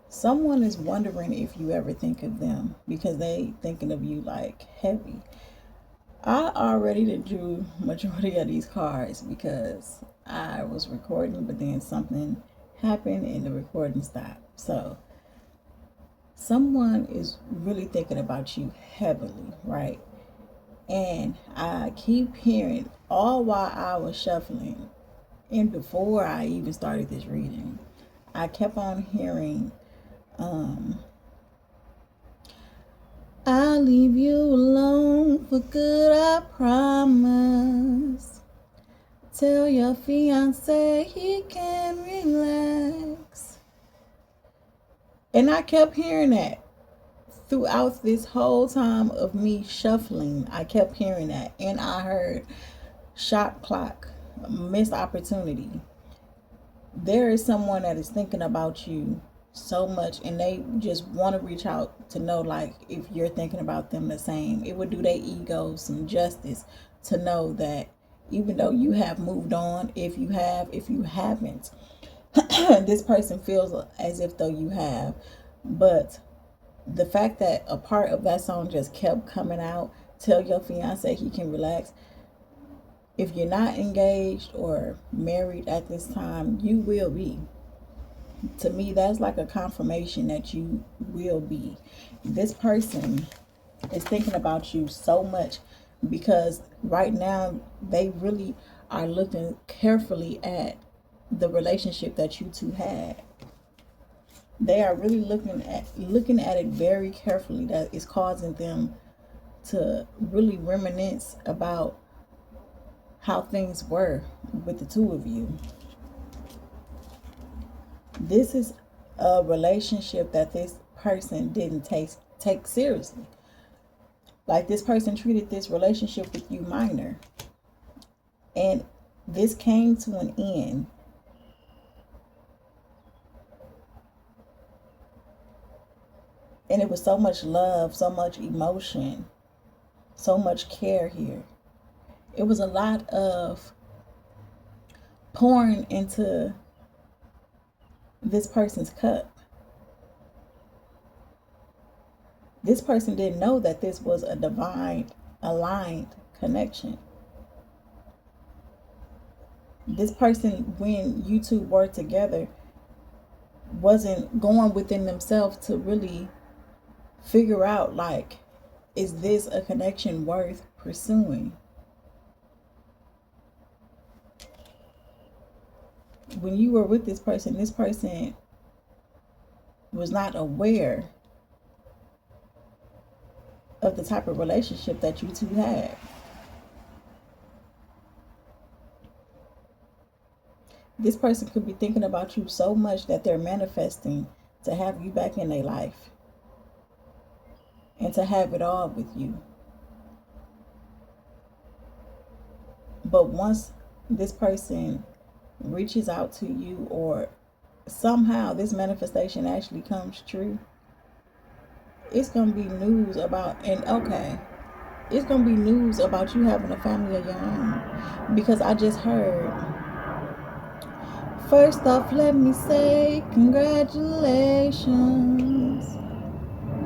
Someone is wondering if you ever think of them because they thinking of you like heavy. I already did drew majority of these cards because I was recording, but then something happened and the recording stopped. So someone is really thinking about you heavily, right? And I keep hearing all while I was shuffling and before I even started this reading, I kept on hearing, um, I'll leave you alone for good, I promise. Tell your fiance he can relax. And I kept hearing that throughout this whole time of me shuffling. I kept hearing that. And I heard shot clock, missed opportunity. There is someone that is thinking about you so much and they just want to reach out to know like if you're thinking about them the same. It would do their ego some justice to know that even though you have moved on, if you haven't, this person feels as if though you have. But the fact that a part of that song just kept coming out, tell your fiance he can relax. If you're not engaged or married at this time, you will be. To me, that's like a confirmation that you will be. This person is thinking about you so much because right now they really are looking carefully at the relationship that you two had. They are really looking at it very carefully. That is causing them to really reminisce about how things were with the two of you. This is a relationship that this person didn't take seriously. Like this person treated this relationship with you minor. And this came to an end. And it was so much love, so much emotion, so much care here. It was a lot of pouring into this person's cup. This person didn't know that this was a divine aligned connection. This person, when you two were together, wasn't going within themselves to really figure out like, is this a connection worth pursuing? When you were with this person was not aware of the type of relationship that you two had. This person could be thinking about you so much that they're manifesting to have you back in their life and to have it all with you. But once this person reaches out to you or somehow this manifestation actually comes true, it's going to be news about, and okay, it's going to be news about you having a family of your own. Because I just heard, first off, let me say congratulations.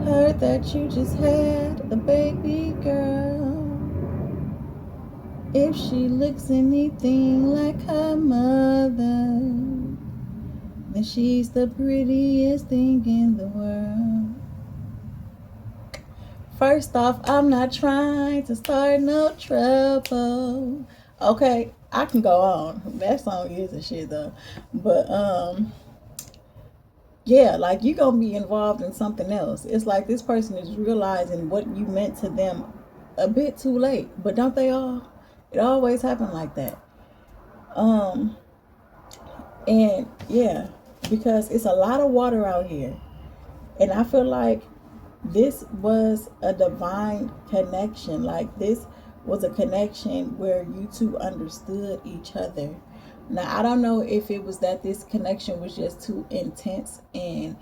Heard that you just had a baby girl. If she looks anything like her mother, then she's the prettiest thing in the world. First off, I'm not trying to start no trouble. Okay, I can go on. That song is a shit though. But yeah, like you're gonna be involved in something else. It's like this person is realizing what you meant to them a bit too late. But don't they all? It always happens like that. Um and yeah, because it's a lot of water out here. And I feel like this was a divine connection. Like this was a connection where you two understood each other. Now I don't know if it was that this connection was just too intense and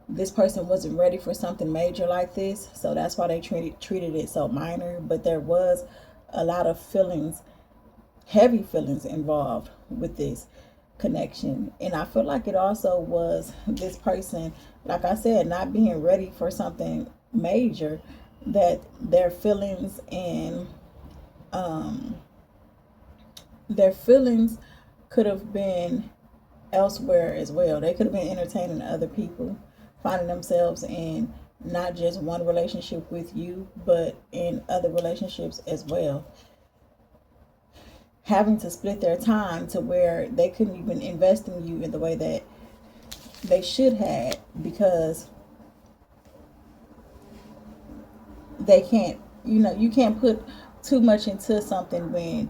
this person wasn't ready for something major like this, so that's why they treated it so minor. But there was a lot of feelings, heavy feelings involved with this connection. And I feel like it also was this person, like I said, not being ready for something major, that their feelings and um, their feelings could have been elsewhere as well. They could have been entertaining other people, finding themselves in not just one relationship with you, but in other relationships as well. Having to split their time to where they couldn't even invest in you in the way that they should have, because they can't, you can't put too much into something when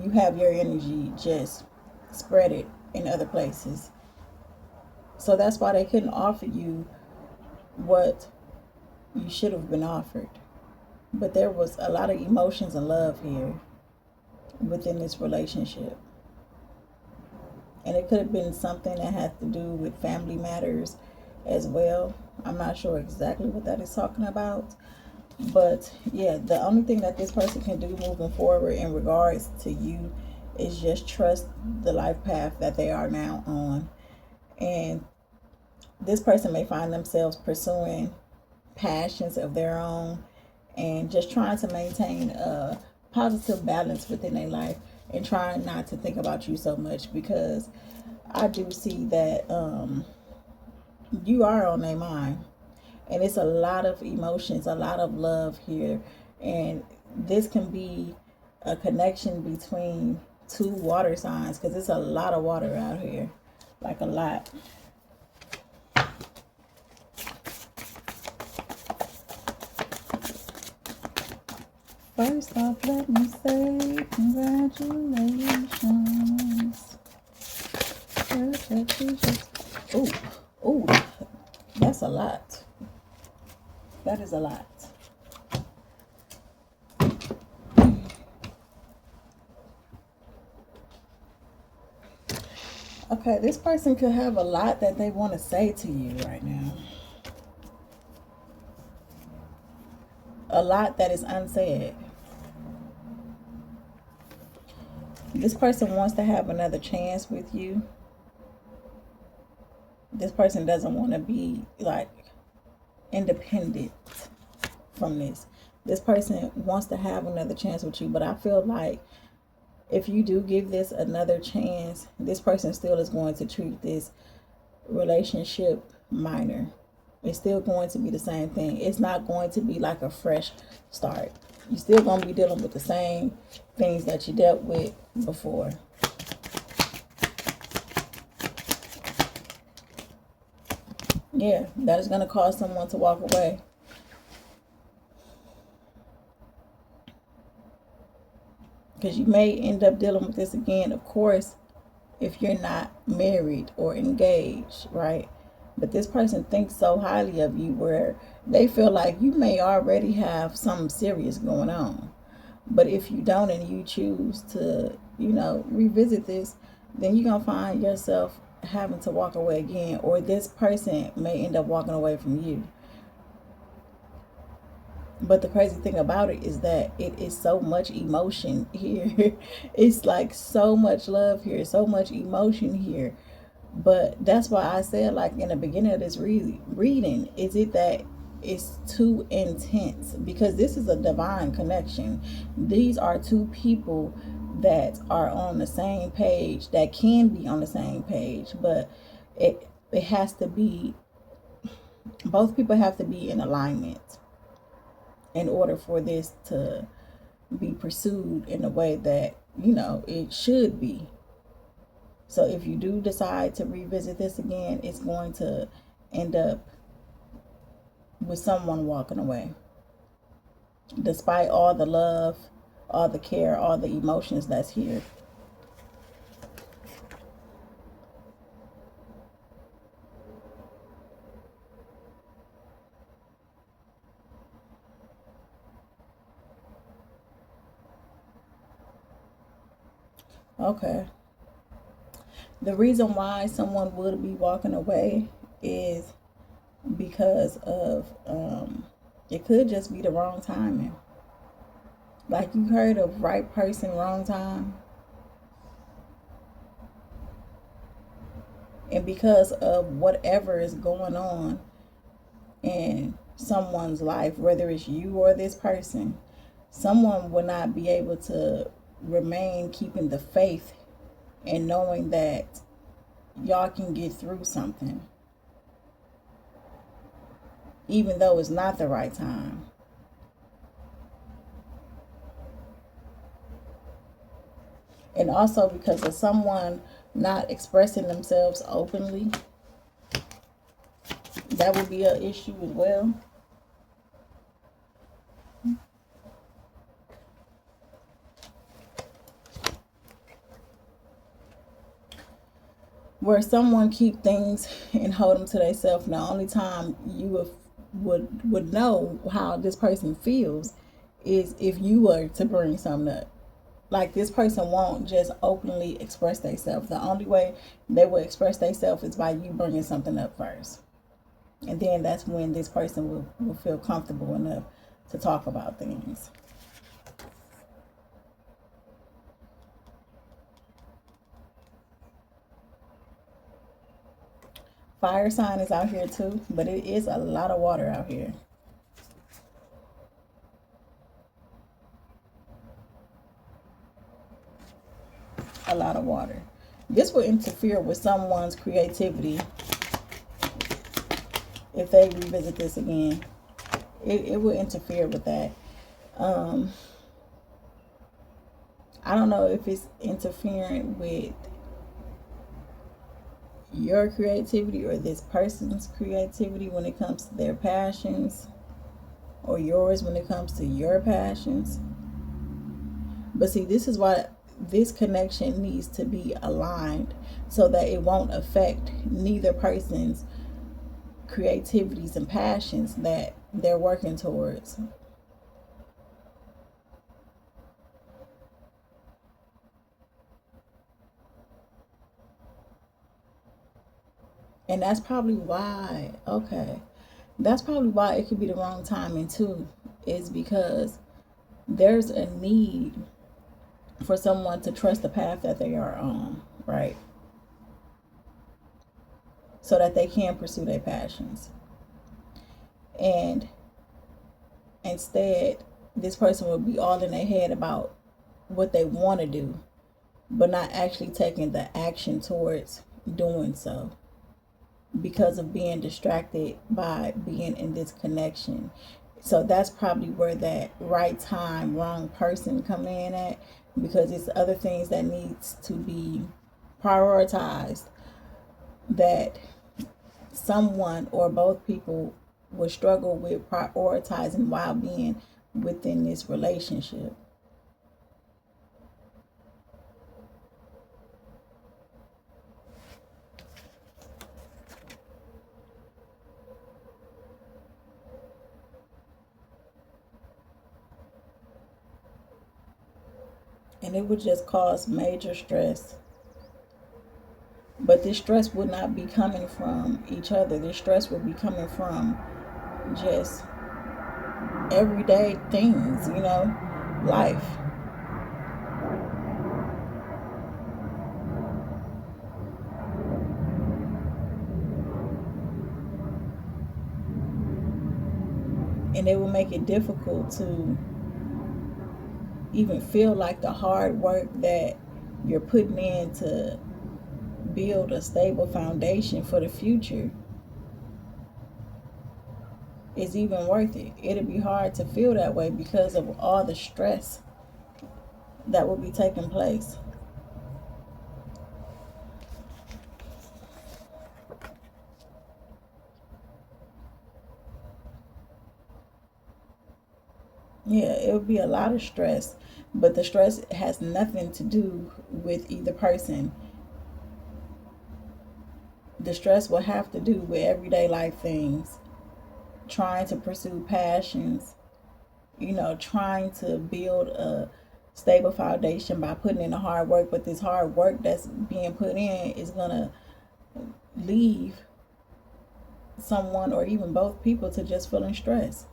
you have your energy just spread it in other places. So that's why they couldn't offer you what you should have been offered. But there was a lot of emotions and love here within this relationship. And it could have been something that had to do with family matters as well. I'm not sure exactly what that is talking about. But yeah, the only thing that this person can do moving forward in regards to you is just trust the life path that they are now on. And this person may find themselves pursuing passions of their own and just trying to maintain a positive balance within their life and trying not to think about you so much, because I do see that you are on their mind. And it's a lot of emotions, a lot of love here. And this can be a connection between two water signs, because it's a lot of water out here. Like a lot. First off, let me say congratulations. Oh, oh, that's a lot. That is a lot. Okay, this person could have a lot that they want to say to you right now. A lot that is unsaid. This person wants to have another chance with you. This person doesn't want to be like independent from this. This person wants to have another chance with you, but I feel like if you do give this another chance, this person still is going to treat this relationship minor. It's still going to be the same thing. It's not going to be like a fresh start. You're still going to be dealing with the same things that you dealt with before. Yeah, that is going to cause someone to walk away. Because you may end up dealing with this again, of course, if you're not married or engaged, right? But this person thinks so highly of you where they feel like you may already have something serious going on. But if you don't and you choose to, revisit this, then you're going to find yourself having to walk away again, or this person may end up walking away from you. But the crazy thing about it is that it is so much emotion here. It's like so much love here, so much emotion here. But that's why I said, like in the beginning of this reading, is it that it's too intense? Because this is a divine connection. These are two people that are on the same page, that can be on the same page, but it has to be, both people have to be in alignment in order for this to be pursued in a way that, it should be. So if you do decide to revisit this again, it's going to end up with someone walking away. Despite all the love, all the care, all the emotions that's here. Okay. The reason why someone would be walking away is because of it could just be the wrong timing. Like, you heard of right person, wrong time. And because of whatever is going on in someone's life, whether it's you or this person, someone will not be able to remain keeping the faith and knowing that y'all can get through something, even though it's not the right time. And also because of someone not expressing themselves openly, that would be an issue as well. Where someone keep things and hold them to themselves. The only time you would know how this person feels is if you were to bring something up. Like, this person won't just openly express themselves. The only way they will express themselves is by you bringing something up first. And then that's when this person will feel comfortable enough to talk about things. Fire sign is out here too, but it is a lot of water out here. A lot of water. This will interfere with someone's creativity if they revisit this again. It will interfere with that. I don't know if it's interfering with your creativity or this person's creativity when it comes to their passions, or yours when it comes to your passions. But see, this is why this connection needs to be aligned so that it won't affect neither person's creativities and passions that they're working towards. And that's probably why, okay, that's probably why it could be the wrong timing too, is because there's a need for someone to trust the path that they are on, right? So that they can pursue their passions. And instead, this person will be all in their head about what they want to do, but not actually taking the action towards doing so because of being distracted by being in this connection. So that's probably where that right time, wrong person come in at, because it's other things that needs to be prioritized that someone or both people will struggle with prioritizing while being within this relationship. And it would just cause major stress. But this stress would not be coming from each other. This stress would be coming from just everyday things, life. And it will make it difficult to even feel like the hard work that you're putting in to build a stable foundation for the future is even worth it. It'll be hard to feel that way because of all the stress that will be taking place. Yeah, it would be a lot of stress, but the stress has nothing to do with either person. The stress will have to do with everyday life things, trying to pursue passions, trying to build a stable foundation by putting in the hard work. But this hard work that's being put in is going to leave someone or even both people to just feeling stressed.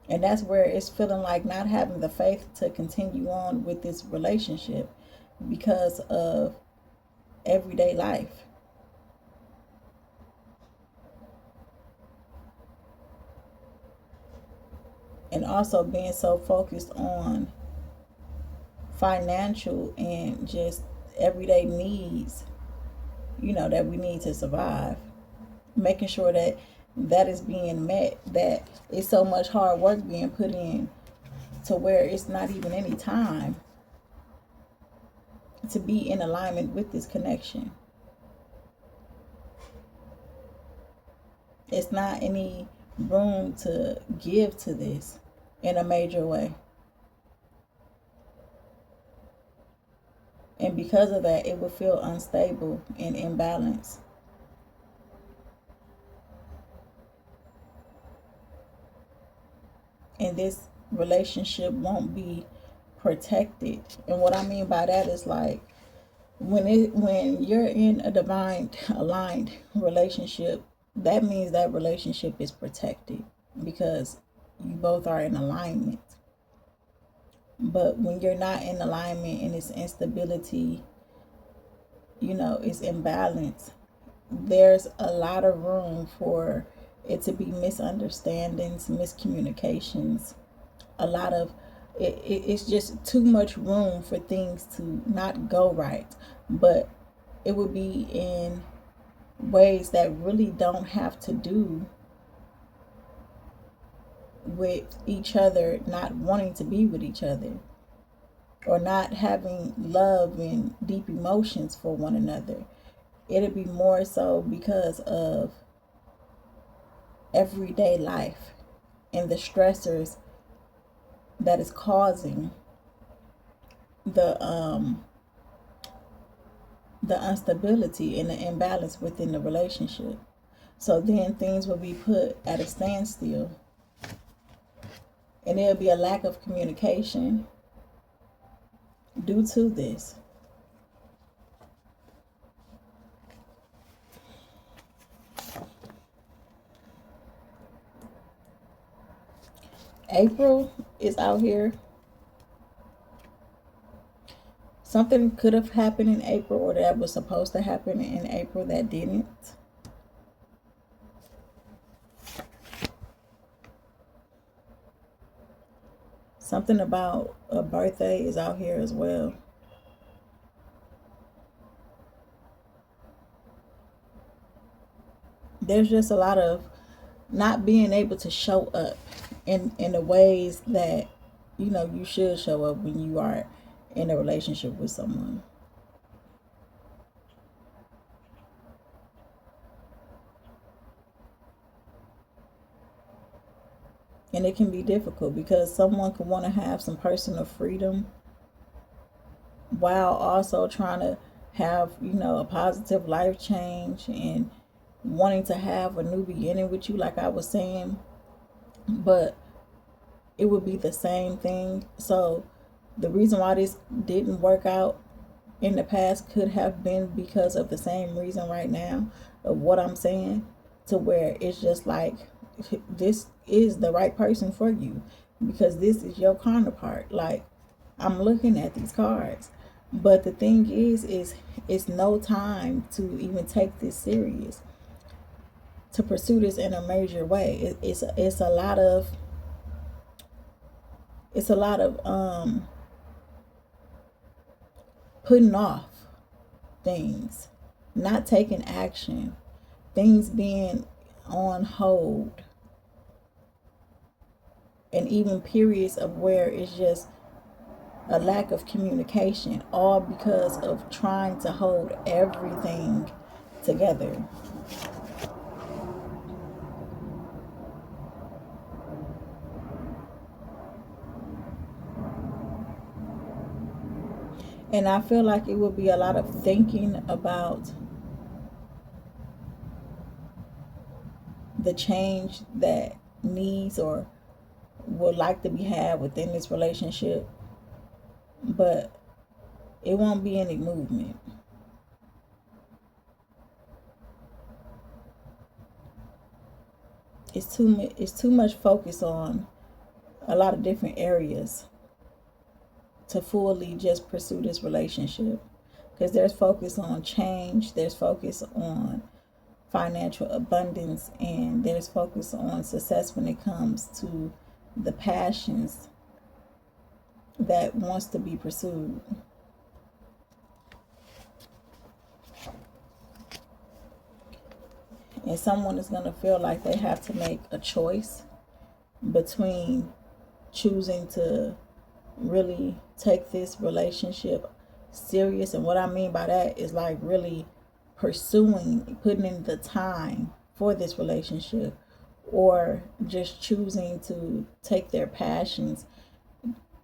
And that's where it's feeling like not having the faith to continue on with this relationship because of everyday life. And also being so focused on financial and just everyday needs, that we need to survive. Making sure that that is being met, that it's so much hard work being put in to where it's not even any time to be in alignment with this connection. It's not any room to give to this in a major way. And because of that, it will feel unstable and imbalanced. And this relationship won't be protected. And what I mean by that is like when you're in a divine aligned relationship, that means that relationship is protected because you both are in alignment. But when you're not in alignment and it's instability, it's imbalance, there's a lot of room for it to be misunderstandings, miscommunications, a lot of it's just too much room for things to not go right. But it would be in ways that really don't have to do with each other not wanting to be with each other or not having love and deep emotions for one another. It'll be more so because of everyday life and the stressors that is causing the instability and the imbalance within the relationship. So then things will be put at a standstill, and there'll be a lack of communication due to this. April is out here. Something could have happened in April, or that was supposed to happen in April that didn't. Something about a birthday is out here as well. There's just a lot of not being able to show up in the ways that you should show up when you are in a relationship with someone. And it can be difficult because someone can want to have some personal freedom while also trying to have a positive life change and wanting to have a new beginning with you, like I was saying. But it would be the same thing. So the reason why this didn't work out in the past could have been because of the same reason right now of what I'm saying, to where it's just like this is the right person for you because this is your counterpart. Like, I'm looking at these cards, but the thing is it's no time to even take this serious, to pursue this in a major way. It's a lot of putting off things, not taking action, things being on hold, and even periods of where it's just a lack of communication, all because of trying to hold everything together. And I feel like it would be a lot of thinking about the change that needs or would like to be had within this relationship, but it won't be any movement. It's too much focus on a lot of different areas to fully just pursue this relationship, because there's focus on change, there's focus on financial abundance, and there's focus on success when it comes to the passions that wants to be pursued. And someone is going to feel like they have to make a choice between choosing to really take this relationship serious. And what I mean by that is like really pursuing, putting in the time for this relationship, or just choosing to take their passions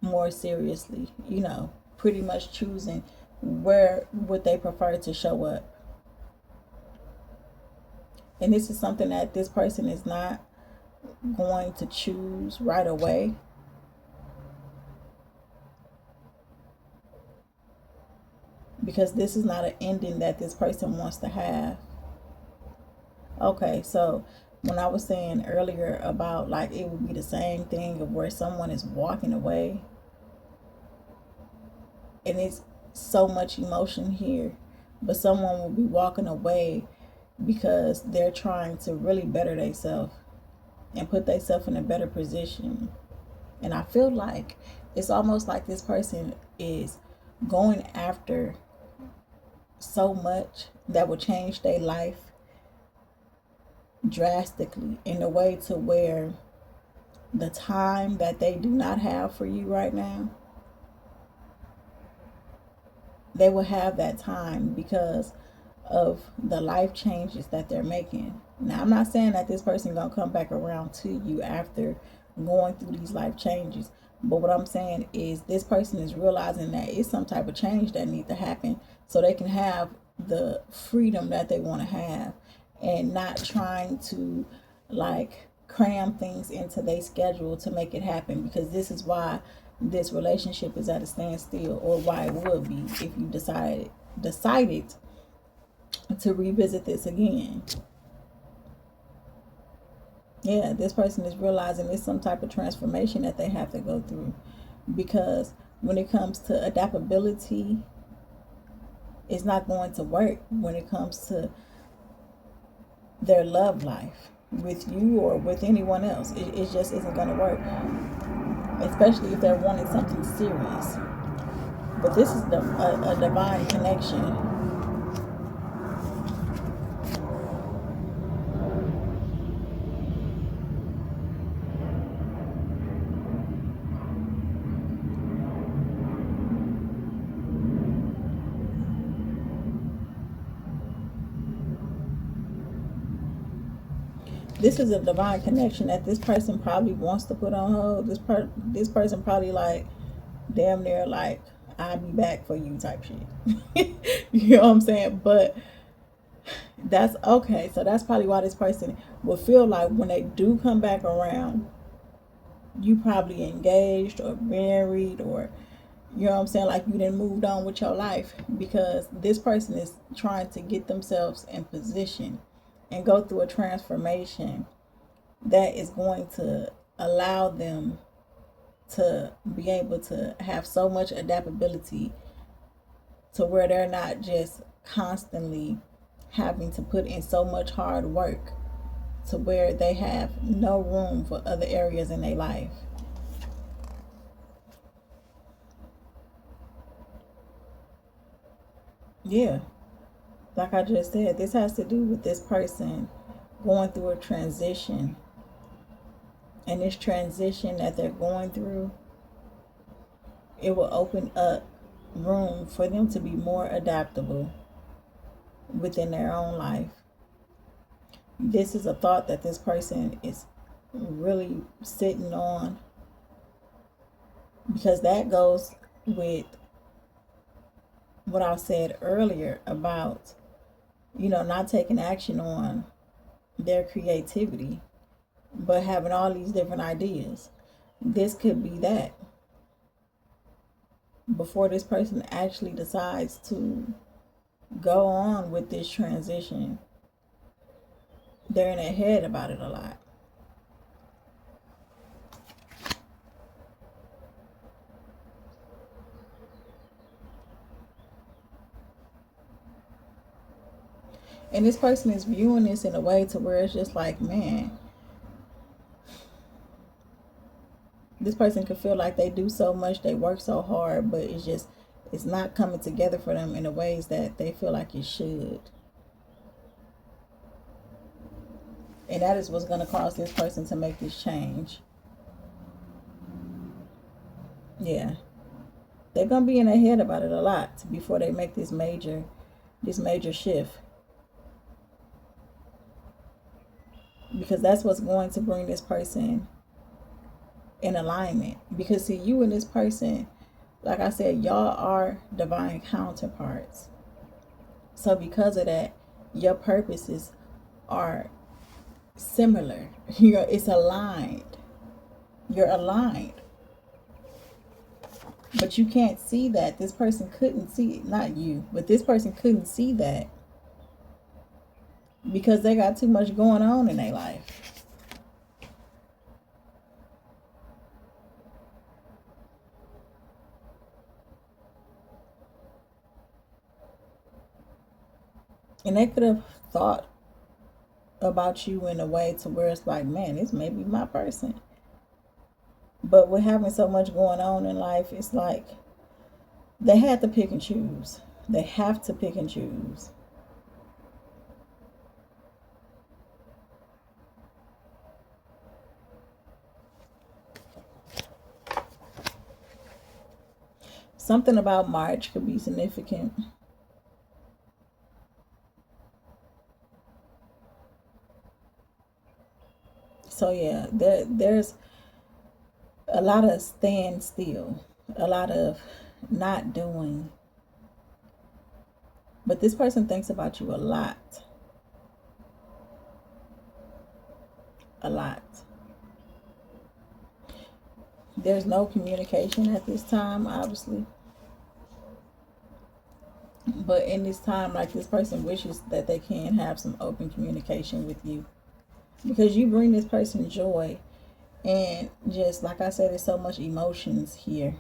more seriously. You know, pretty much choosing where would they prefer to show up. And this is something that this person is not going to choose right away. Because this is not an ending that this person wants to have. Okay, so when I was saying earlier about like it would be the same thing of where someone is walking away, and it's so much emotion here, but someone will be walking away because they're trying to really better themselves and put themselves in a better position. And I feel like it's almost like this person is going after so much that will change their life drastically, in a way to where the time that they do not have for you right now, they will have that time because of the life changes that they're making. Now, I'm not saying that this person gonna come back around to you after going through these life changes, but what I'm saying is this person is realizing that it's some type of change that needs to happen so they can have the freedom that they want to have, and not trying to like cram things into their schedule to make it happen, because this is why this relationship is at a standstill, or why it would be if you decided to revisit this again. Yeah, this person is realizing it's some type of transformation that they have to go through, because when it comes to adaptability, it's not going to work when it comes to their love life with you or with anyone else. It just isn't going to work, especially if they're wanting something serious. But this is a divine connection. This is a divine connection that this person probably wants to put on hold. This person probably like damn near like I'll be back for you type shit. You know what I'm saying? But that's okay. So that's probably why this person will feel like when they do come back around, you probably engaged or married, or you know what I'm saying, like you didn't moved on with your life, because this person is trying to get themselves in position and go through a transformation that is going to allow them to be able to have so much adaptability to where they're not just constantly having to put in so much hard work to where they have no room for other areas in their life. Yeah, like I just said, this has to do with this person going through a transition. And this transition that they're going through, it will open up room for them to be more adaptable within their own life. This is a thought that this person is really sitting on, because that goes with what I said earlier about, you know, not taking action on their creativity, but having all these different ideas. This could be that before this person actually decides to go on with this transition, they're in their head about it a lot. And this person is viewing this in a way to where it's just like, man, this person could feel like they do so much, they work so hard, but it's not coming together for them in the ways that they feel like it should. And that is what's going to cause this person to make this change. Yeah. They're going to be in their head about it a lot before they make this major shift. Because that's what's going to bring this person in alignment. Because see, you and this person, like I said, y'all are divine counterparts. So because of that, your purposes are similar. It's aligned. You're aligned. But you can't see that. This person couldn't see it. Not you, but this person couldn't see that. Because they got too much going on in their life. And they could have thought about you in a way to where it's like, man, this may be my person. But with having so much going on in life, it's like they had to pick and choose. They have to pick and choose. Something about March could be significant. So yeah, there's a lot of staying still, a lot of not doing. But this person thinks about you a lot. A lot. There's no communication at this time, obviously. But in this time, like, this person wishes that they can have some open communication with you. Because you bring this person joy. And just like I said, there's so much emotions here.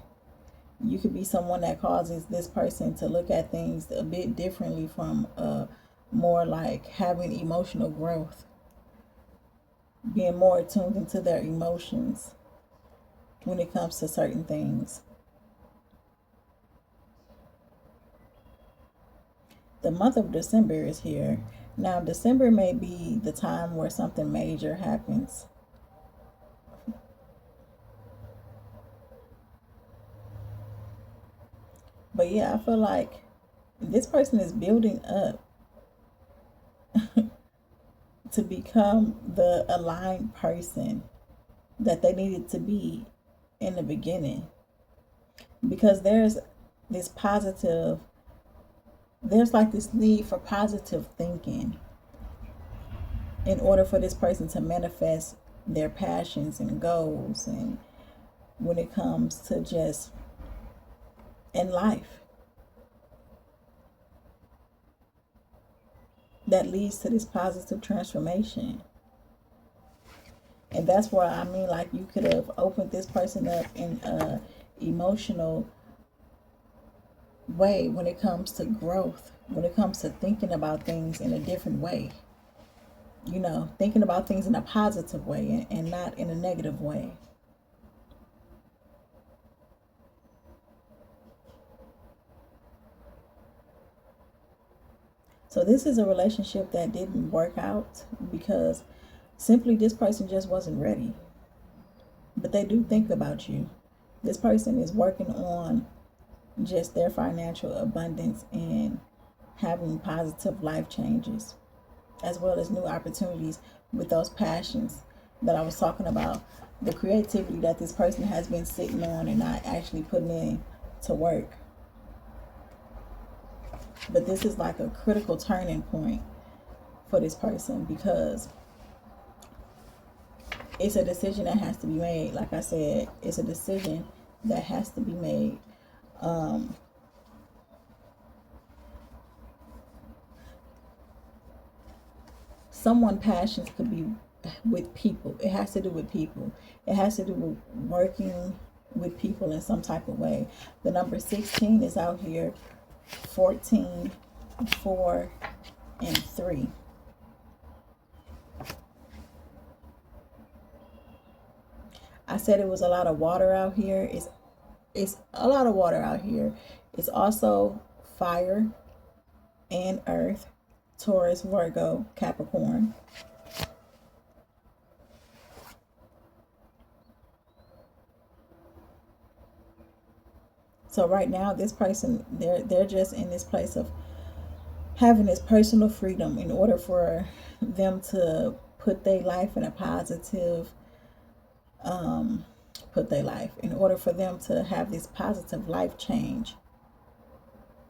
You could be someone that causes this person to look at things a bit differently from more like having emotional growth. Being more attuned into their emotions when it comes to certain things. The month of December is here. Now, December may be the time where something major happens. But yeah, I feel like this person is building up to become the aligned person that they needed to be in the beginning. Because there's like this need for positive thinking in order for this person to manifest their passions and goals, and when it comes to just in life, that leads to this positive transformation. And that's where I mean, like, you could have opened this person up in a emotional way when it comes to growth, when it comes to thinking about things in a different way. You know, thinking about things in a positive way and not in a negative way. So this is a relationship that didn't work out because simply this person just wasn't ready. But they do think about you. This person is working on just their financial abundance and having positive life changes, as well as new opportunities with those passions that I was talking about. The creativity that this person has been sitting on and not actually putting in to work. But this is like a critical turning point for this person because it's a decision that has to be made. Like I said, it's a decision that has to be made. Someone's passions could be with people. It has to do with people. It has to do with working with people in some type of way. The number 16 is out here. 14, 4, and 3. I said it was a lot of water out here. It's a lot of water out here. It's also fire and earth, Taurus, Virgo, Capricorn. So right now, this person, they're just in this place of having this personal freedom in order for them to put their life in a positive, put their life in order for them to have this positive life change.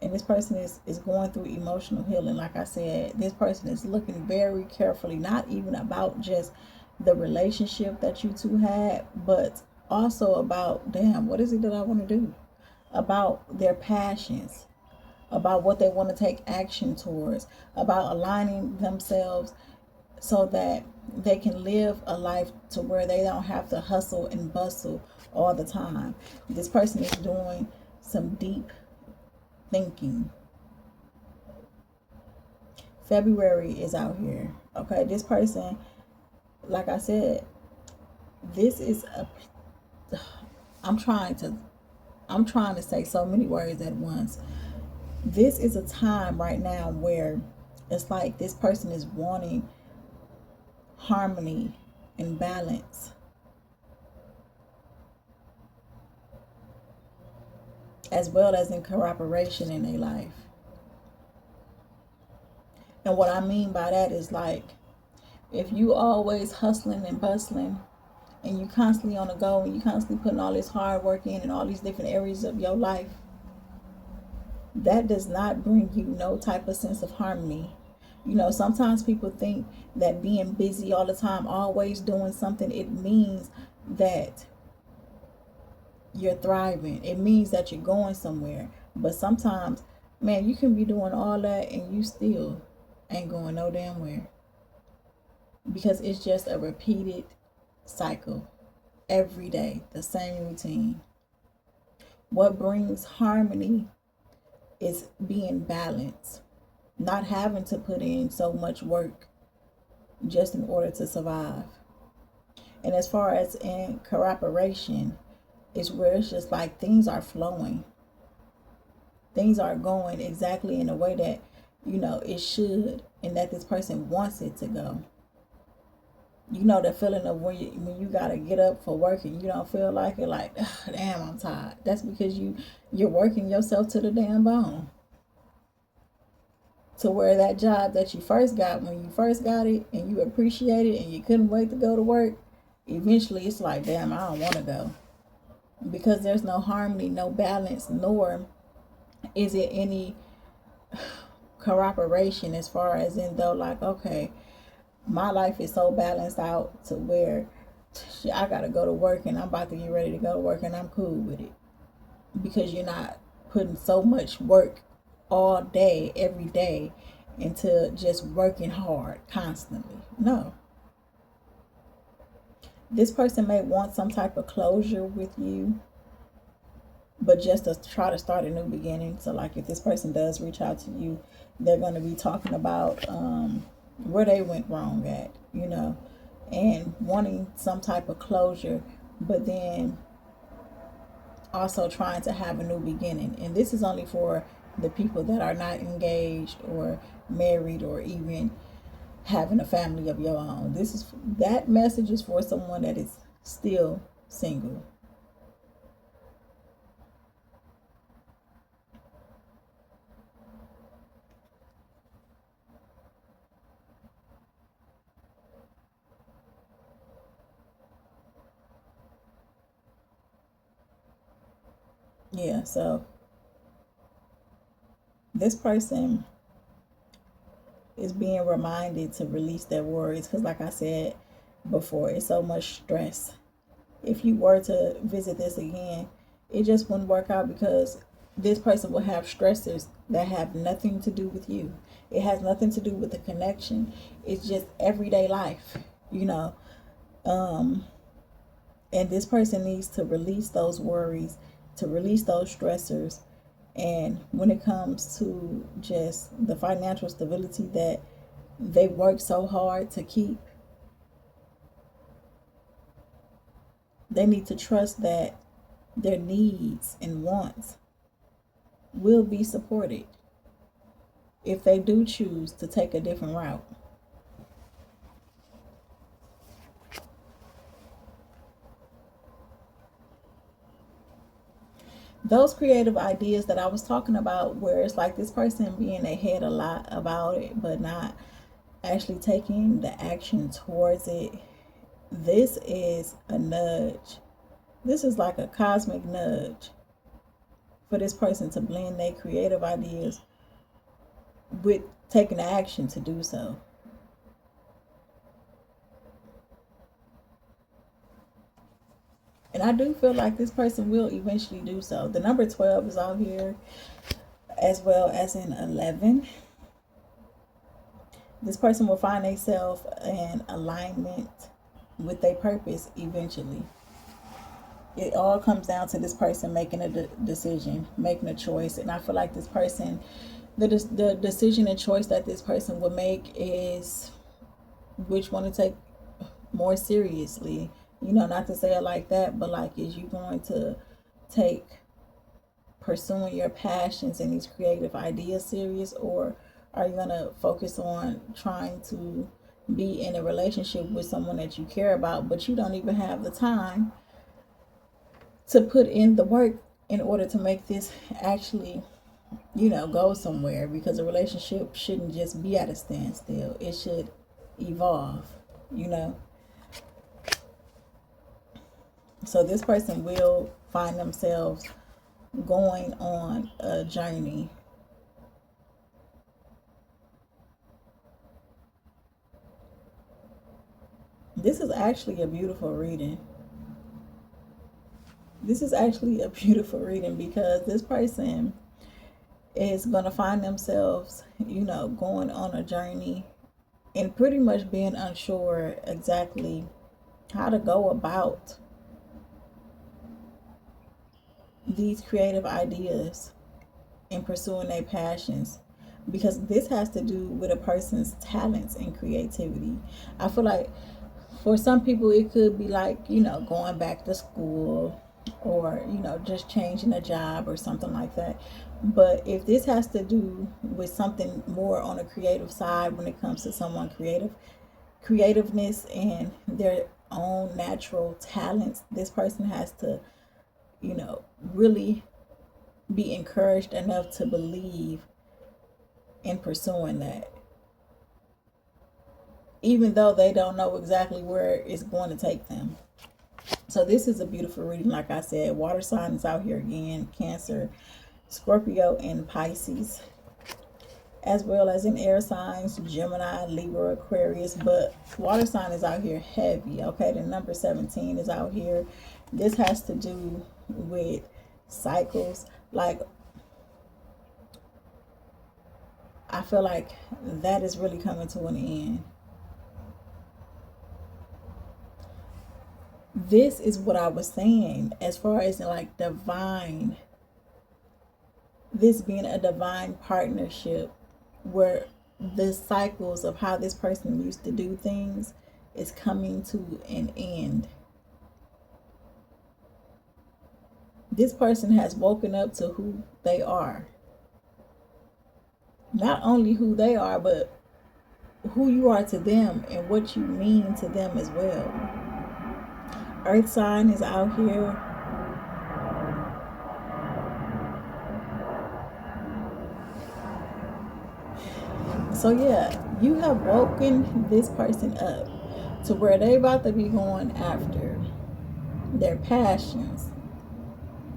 And this person is going through emotional healing. Like I said, this person is looking very carefully, not even about just the relationship that you two had, but also about, damn, what is it that I want to do? About their passions, about what they want to take action towards, about aligning themselves so that they can live a life to where they don't have to hustle and bustle all the time. This person is doing some deep thinking. February is out here. Okay, this person, like I said, this is a, I'm trying to say so many words at once. This is a time right now where it's like this person is wanting harmony and balance, as well as in cooperation in their life. And what I mean by that is, like, if you always hustling and bustling and you constantly on the go and you constantly putting all this hard work in all these different areas of your life, that does not bring you no type of sense of harmony. You know, sometimes people think that being busy all the time, always doing something, it means that you're thriving. It means that you're going somewhere. But sometimes, man, you can be doing all that and you still ain't going no damn where. Because it's just a repeated cycle every day, the same routine. What brings harmony is being balanced, not having to put in so much work just in order to survive. And as far as in cooperation, is where it's just like things are flowing. Things are going exactly in a way that, you know, it should, and that this person wants it to go. You know the feeling of when you gotta get up for work and you don't feel like it, like, damn, I'm tired. That's because you're working yourself to the damn bone. To where that job that you first got, when you first got it and you appreciate it and you couldn't wait to go to work, eventually it's like, damn, I don't want to go. Because there's no harmony, no balance, nor is it any cooperation as far as in though, like, okay, my life is so balanced out to where I gotta go to work and I'm about to get ready to go to work and I'm cool with it. Because you're not putting so much work all day, every day, into just working hard constantly. No. This person may want some type of closure with you, but just to try to start a new beginning. So, like, if this person does reach out to you, they're going to be talking about where they went wrong at, you know, and wanting some type of closure, but then also trying to have a new beginning. And this is only for the people that are not engaged or married or even having a family of your own. That message is for someone that is still single. Yeah, so this person is being reminded to release their worries because, like I said before, it's so much stress. If you were to visit this again, it just wouldn't work out because this person will have stressors that have nothing to do with you. It has nothing to do with the connection. It's just everyday life, you know. And this person needs to release those worries, to release those stressors, And when it comes to just the financial stability that they work so hard to keep, they need to trust that their needs and wants will be supported if they do choose to take a different route. Those creative ideas that I was talking about, where it's like this person being ahead a lot about it, but not actually taking the action towards it, this is a nudge. This is like a cosmic nudge for this person to blend their creative ideas with taking action to do so. And I do feel like this person will eventually do so. The number 12 is out here, as well as in 11. This person will find themselves in alignment with their purpose eventually. It all comes down to this person making a decision, making a choice. And I feel like this person, the decision and choice that this person will make is which one to take more seriously. You know, not to say it like that, but like, is you going to take pursuing your passions and these creative ideas serious, or are you going to focus on trying to be in a relationship with someone that you care about, but you don't even have the time to put in the work in order to make this actually, you know, go somewhere? Because a relationship shouldn't just be at a standstill. It should evolve, you know. So this person will find themselves going on a journey. This is actually a beautiful reading. This is actually a beautiful reading because this person is going to find themselves, you know, going on a journey and pretty much being unsure exactly how to go about these creative ideas and pursuing their passions, because this has to do with a person's talents and creativity. I feel like for some people it could be like, you know, going back to school, or, you know, just changing a job or something like that. But if this has to do with something more on a creative side, when it comes to someone creativeness and their own natural talents, this person has to, you know, really be encouraged enough to believe in pursuing that, even though they don't know exactly where it's going to take them. So this is a beautiful reading. Like I said, water signs out here again: Cancer, Scorpio, and Pisces, as well as in air signs: Gemini, Libra, Aquarius. But water sign is out here heavy. Okay, the number 17 is out here. This has to do with cycles. Like, I feel like that is really coming to an end. This is what I was saying as far as like divine, this being a divine partnership where the cycles of how this person used to do things is coming to an end. This person has woken up to who they are. Not only who they are, but who you are to them and what you mean to them as well. Earth sign is out here. So yeah, you have woken this person up to where they about to be going after their passions,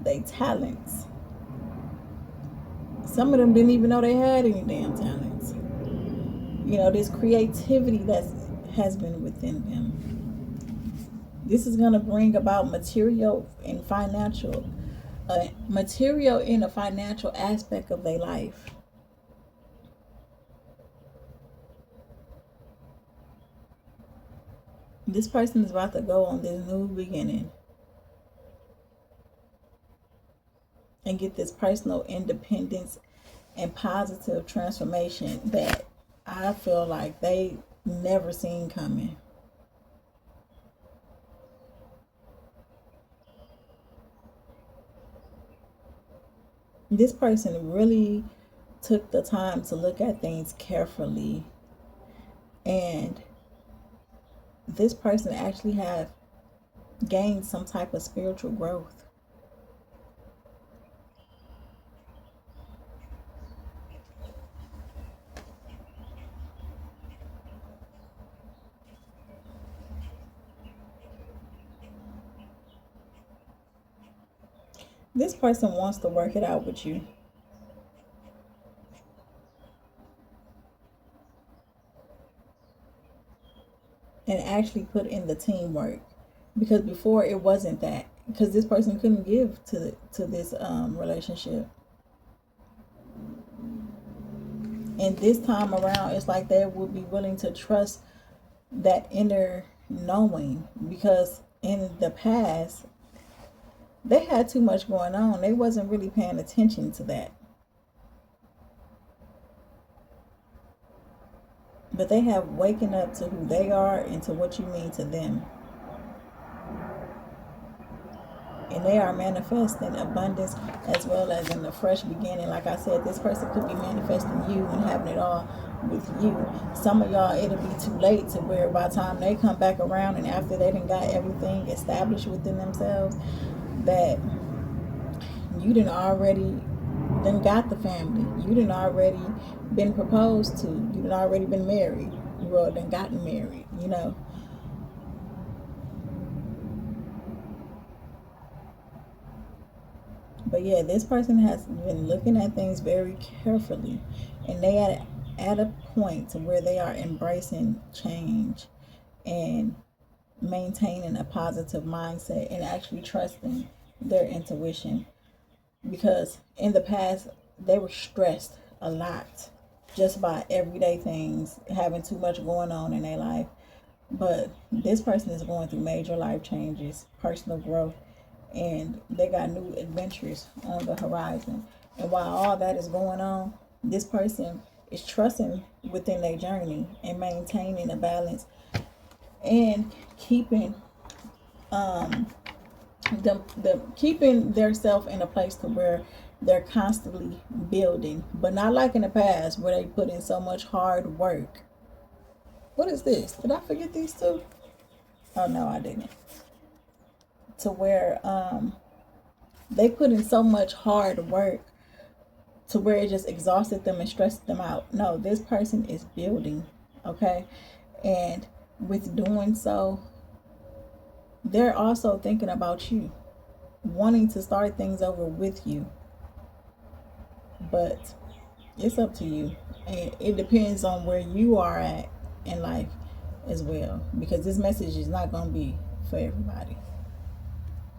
their talents. Some of them didn't even know they had any damn talents. You know, this creativity that has been within them. This is going to bring about material and financial, material in a financial aspect of their life. This person is about to go on this new beginning. and get this personal independence and positive transformation that I feel like they never seen coming. This person really took the time to look at things carefully, and this person actually have gained some type of spiritual growth. This person wants to work it out with you. And actually put in the teamwork, because before it wasn't that, because this person couldn't give to this relationship, and this time around it's like they would be willing to trust that inner knowing, because in the past they had too much going on. They wasn't really paying attention to that, but they have waken up to who they are and to what you mean to them. And they are manifesting abundance as well as in the fresh beginning. Like I said, this person could be manifesting you and having it all with you. Some of y'all, it'll be too late to where by the time they come back around and after they done got everything established within themselves, that you done got the family. You done already been proposed to. You done already been married. You all done gotten married, you know. But yeah, this person has been looking at things very carefully, and they at a point to where they are embracing change and maintaining a positive mindset and actually trusting their intuition, because in the past they were stressed a lot just by everyday things, having too much going on in their life. But this person is going through major life changes, personal growth, and they got new adventures on the horizon. And while all that is going on, this person is trusting within their journey and maintaining a balance and keeping keeping their self in a place to where they're constantly building, but not like in the past where they put in so much hard work. What is this? Did I forget these two? Oh no, I didn't. To where they put in so much hard work to where it just exhausted them and stressed them out. No, this person is building, okay? And with doing so, they're also thinking about you, wanting to start things over with you. But it's up to you. And it depends on where you are at in life as well, because this message is not going to be for everybody.